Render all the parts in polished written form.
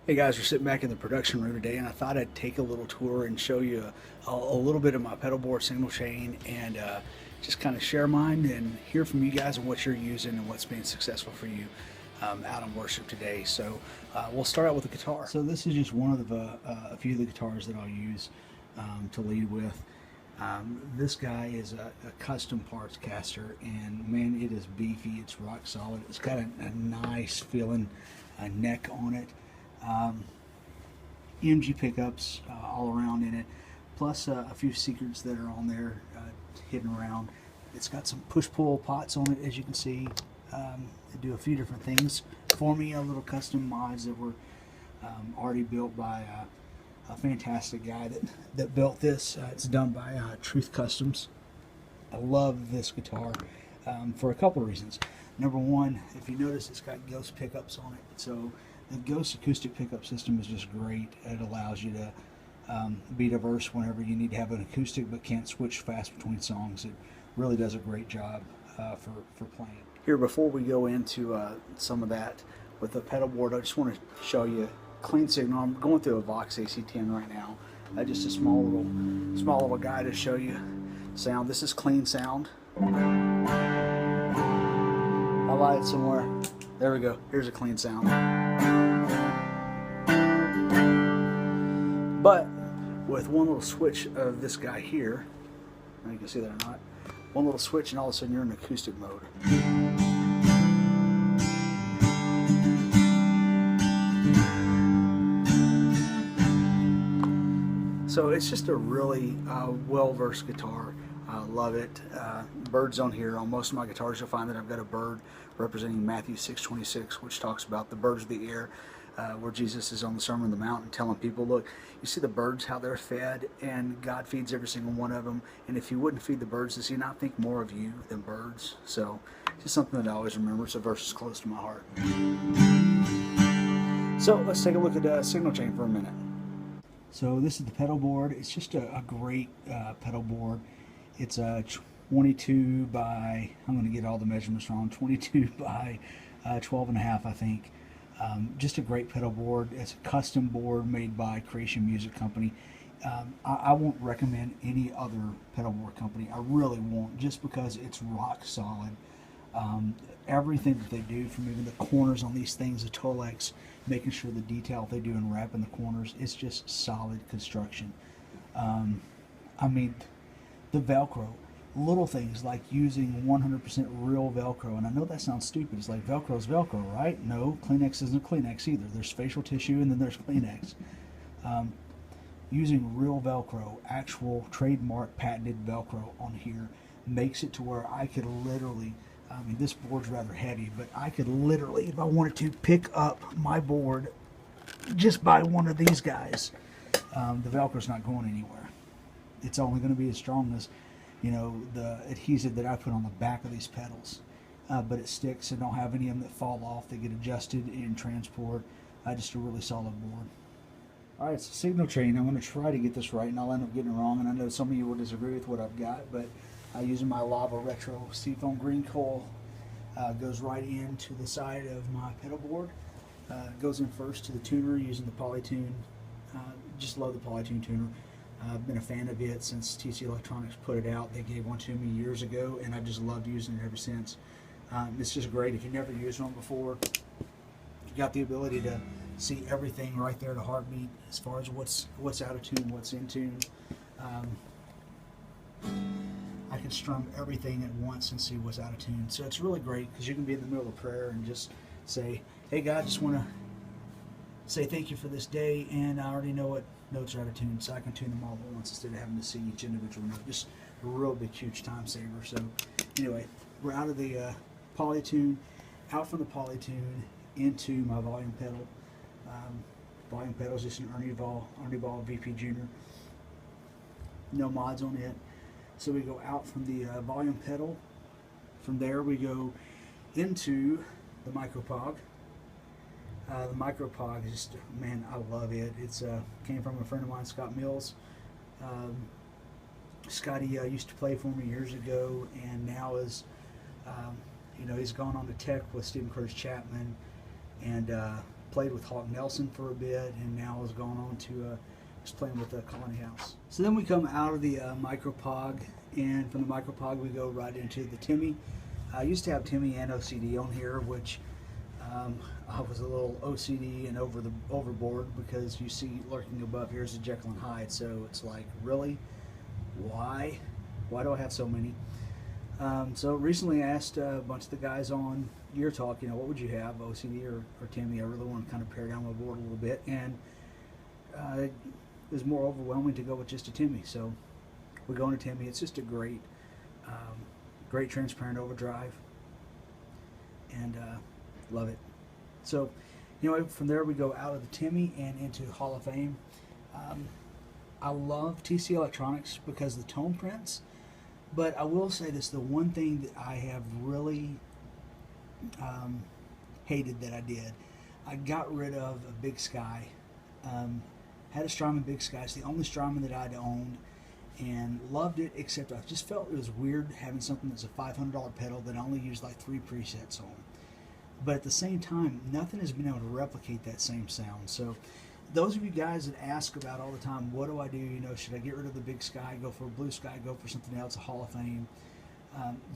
Hey guys, we're sitting back in the production room today, and I thought I'd take a little tour and show you a little bit of my pedal board signal chain, and just kind of share mine and hear from you guys on what you're using and what's been successful for you out on worship today. So we'll start out with the guitar. So this is just one of a few of the guitars that I'll use to lead with. This guy is a custom parts caster, and man, it is beefy. It's rock solid. It's got a nice feeling neck on it. EMG pickups all around in it, plus a few secrets that are on there hidden around. It's got some push-pull pots on it, as you can see. They do a few different things for me, little custom mods that were already built by a fantastic guy that built this. It's done by Truth Customs. I love this guitar for a couple of reasons. Number one, if you notice, it's got Ghost pickups on it. So the Ghost acoustic pickup system is just great. It allows you to be diverse whenever you need to have an acoustic but can't switch fast between songs. It really does a great job for playing. Here, before we go into some of that with the pedal board, I just want to show you clean signal. I'm going through a Vox AC10 right now. Just a small little guy to show you sound. This is clean sound. I'll light it somewhere. There we go. Here's a clean sound. But with one little switch of this guy here, I don't know if you can see that or not, one little switch and all of a sudden you're in acoustic mode. So it's just a really well-versed guitar. I love it. Birds on here. On most of my guitars you'll find that I've got a bird representing Matthew 6:26, which talks about the birds of the air, where Jesus is on the Sermon on the Mount and telling people, look, you see the birds, how they're fed, and God feeds every single one of them, and if you wouldn't feed the birds, does he not think more of you than birds? So just something that I always remember. It's a verse that's close to my heart. So let's take a look at signal chain for a minute. So this is the pedal board. It's just a great pedal board. It's a 22 by, I'm going to get all the measurements wrong, 22 by 12 and a half, I think. Just a great pedal board. It's a custom board made by Creation Music Company. I won't recommend any other pedal board company. I really won't, just because it's rock solid. Everything that they do, from even the corners on these things, the Tolex, making sure the detail they do in wrapping the corners, it's just solid construction. I mean, the Velcro, little things like using 100% real Velcro, and I know that sounds stupid. It's like Velcro's Velcro, right? No, Kleenex isn't Kleenex either. There's facial tissue and then there's Kleenex. Using real Velcro, actual trademark patented Velcro on here, makes it to where I could literally, I mean, this board's rather heavy, but I could literally, if I wanted to, pick up my board just by one of these guys. The Velcro's not going anywhere. It's only going to be as strong as, you know, the adhesive that I put on the back of these pedals. But it sticks, and don't have any of them that fall off. They get adjusted in transport. Just a really solid board. All right, so signal chain. I'm going to try to get this right, and I'll end up getting it wrong. And I know some of you will disagree with what I've got, but using my Lava Retro Seafoam green coil, goes right into the side of my pedal board. Goes in first to the tuner using the Polytune. Just love the Polytune tuner. I've been a fan of it since TC Electronics put it out. They gave one to me years ago, and I've just loved using it ever since. It's just great. If you've never used one before, you got the ability to see everything right there, the heartbeat, as far as what's out of tune, what's in tune. I can strum everything at once and see what's out of tune. So it's really great, because you can be in the middle of prayer and just say, hey God, I just want to say thank you for this day, and I already know what notes are out of tune, so I can tune them all at once instead of having to see each individual note. Just a real big, huge time saver. So anyway, we're out of the Polytune, out from the Polytune into my volume pedal. Volume pedal is just an Ernie Ball VP Junior. No mods on it. So we go out from the volume pedal. From there we go into the Micropog. The Micropog is just, man, I love it. It's came from a friend of mine, Scott Mills. Scotty used to play for me years ago, and now is You know, he's gone on to tech with Stephen Curtis Chapman, and played with Hawk Nelson for a bit, and now has gone on to just playing with the Colony House. So then we come out of the Micropog, and from the Micropog we go right into the Timmy. I used to have Timmy and OCD on here, which I was a little OCD and overboard, because you see lurking above here is a Jekyll and Hyde. So it's like, really, why do I have so many? So recently I asked a bunch of the guys on Gear Talk, you know, what would you have, OCD or Timmy? I really want to kind of pare down my board a little bit, and it was more overwhelming to go with just a Timmy. So we go into Timmy. It's just a great transparent overdrive, and love it. So, you know, from there we go out of the Timmy and into Hall of Fame. I love TC Electronics because of the tone prints, but I will say this: the one thing that I have really hated that I did, I got rid of a Big Sky. Had a Strymon Big Sky. It's the only Strymon that I'd owned, and loved it, except I just felt it was weird having something that's a $500 pedal that I only used like 3 presets on. But at the same time, nothing has been able to replicate that same sound. So those of you guys that ask about all the time, what do I do? You know, should I get rid of the Big Sky, go for a Blue Sky, go for something else, a Hall of Fame?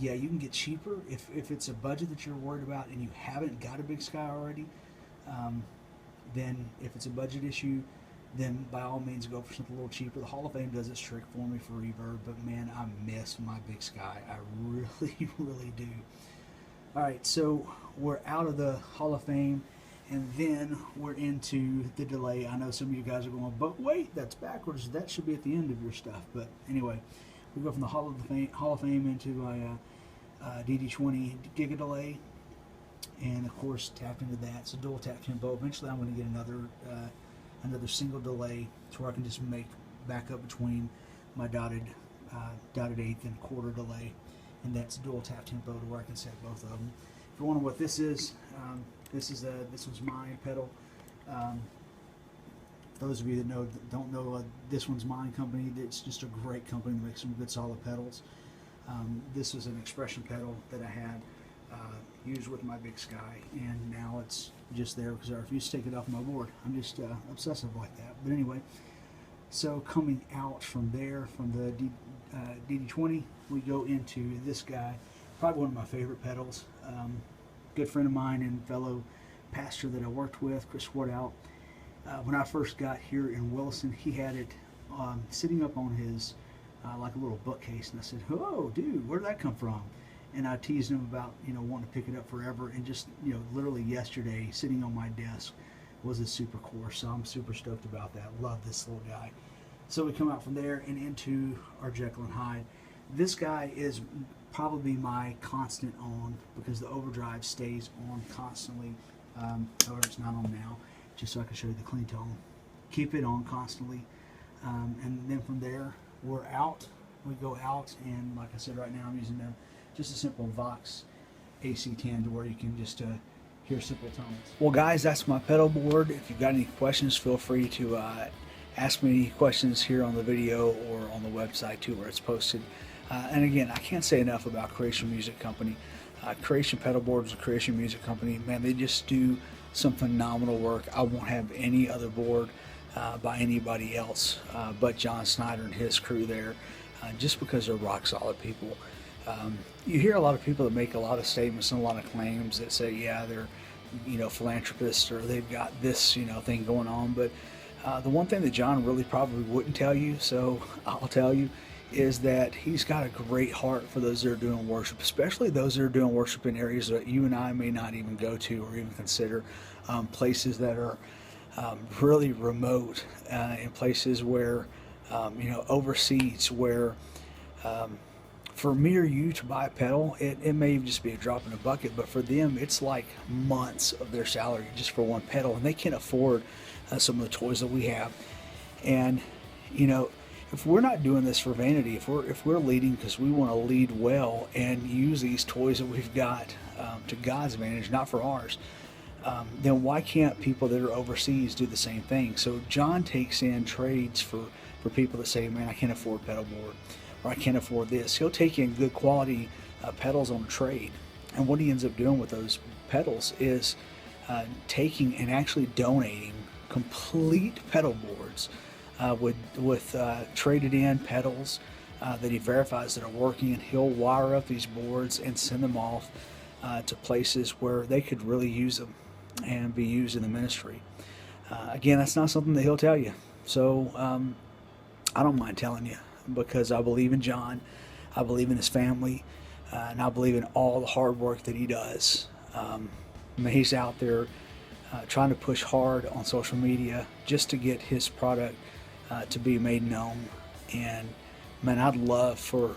Yeah, you can get cheaper if it's a budget that you're worried about and you haven't got a Big Sky already. Then if it's a budget issue, then by all means go for something a little cheaper. The Hall of Fame does its trick for me for reverb, but man, I miss my Big Sky. I really, really do. All right, so we're out of the Hall of Fame, and then we're into the delay. I know some of you guys are going, but wait, that's backwards. That should be at the end of your stuff. But anyway, we go from the Hall of Fame into my DD20 Giga delay, and of course tapped into that. It's a dual tap tempo. Eventually, I'm going to get another single delay to where I can just make back up between my dotted eighth and quarter delay, and that's dual tap tempo to where I can set both of them. If you wonder what this is, this was my pedal. Those of you that don't know, this one's mine company. It's just a great company that makes some good solid pedals. This is an expression pedal that I had used with my Big Sky, and now it's just there because I refuse to take it off my board. I'm just obsessive like that. But anyway, so coming out from there, from the DD20, we go into this guy, probably one of my favorite pedals. Good friend of mine and fellow pastor that I worked with, Chris Wardout. When I first got here in Wilson, he had it sitting up on his like a little bookcase, and I said, "Oh, dude, where did that come from?" And I teased him about, you know, wanting to pick it up forever, and just, you know, literally yesterday, sitting on my desk was a Super Core, so I'm super stoked about that. Love this little guy. So we come out from there and into our Jekyll and Hyde. This guy is probably my constant on, because the overdrive stays on constantly. However, it's not on now, just so I can show you the clean tone. Keep it on constantly, and then from there we're out. We go out, and like I said, right now I'm using just a simple Vox AC10 to where you can just hear simple tones. Well, guys, that's my pedal board. If you've got any questions, feel free to ask me questions here on the video or on the website too, where it's posted. And again, I can't say enough about Creation Music Company. Creation Pedalboard is a Creation Music Company. Man, they just do some phenomenal work. I won't have any other board by anybody else but John Snyder and his crew there, just because they're rock solid people. You hear a lot of people that make a lot of statements and a lot of claims that say, yeah, they're, you know, philanthropists, or they've got this, you know, thing going on. But the one thing that John really probably wouldn't tell you, so I'll tell you, is that he's got a great heart for those that are doing worship, especially those that are doing worship in areas that you and I may not even go to or even consider, places that are really remote, in places where, you know, overseas, where for me or you to buy a pedal, it may just be a drop in a bucket, but for them it's like months of their salary just for one pedal, and they can't afford some of the toys that we have. And you know, if we're not doing this for vanity, if we're leading because we want to lead well and use these toys that we've got to God's advantage, not for ours, then why can't people that are overseas do the same thing? So John takes in trades for people that say, man, I can't afford pedal board, or I can't afford this. He'll take in good quality pedals on a trade. And what he ends up doing with those pedals is taking and actually donating complete pedal boards with traded in pedals that he verifies that are working, and he'll wire up these boards and send them off to places where they could really use them and be used in the ministry. Again, that's not something that he'll tell you, so I don't mind telling you, because I believe in John, I believe in his family, and I believe in all the hard work that he does. He's out there trying to push hard on social media just to get his product to be made known. And man, I'd love for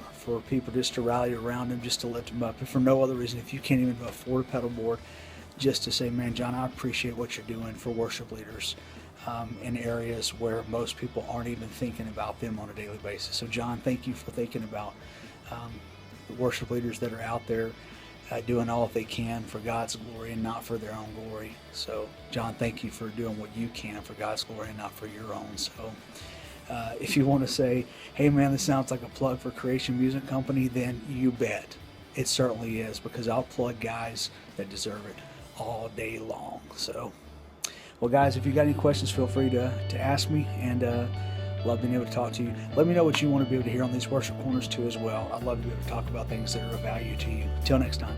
people just to rally around him, just to lift him up. And for no other reason, if you can't even afford a pedal board, just to say, man, John, I appreciate what you're doing for worship leaders in areas where most people aren't even thinking about them on a daily basis. So John, thank you for thinking about the worship leaders that are out there doing all that they can for God's glory and not for their own glory. So John, thank you for doing what you can for God's glory and not for your own. So if you want to say, hey man, this sounds like a plug for Creation Music Company, then you bet it certainly is, because I'll plug guys that deserve it all day long. So, well guys, if you got any questions, feel free to ask me, and love being able to talk to you. Let me know what you want to be able to hear on these worship corners too as well. I'd love to be able to talk about things that are of value to you. Until next time.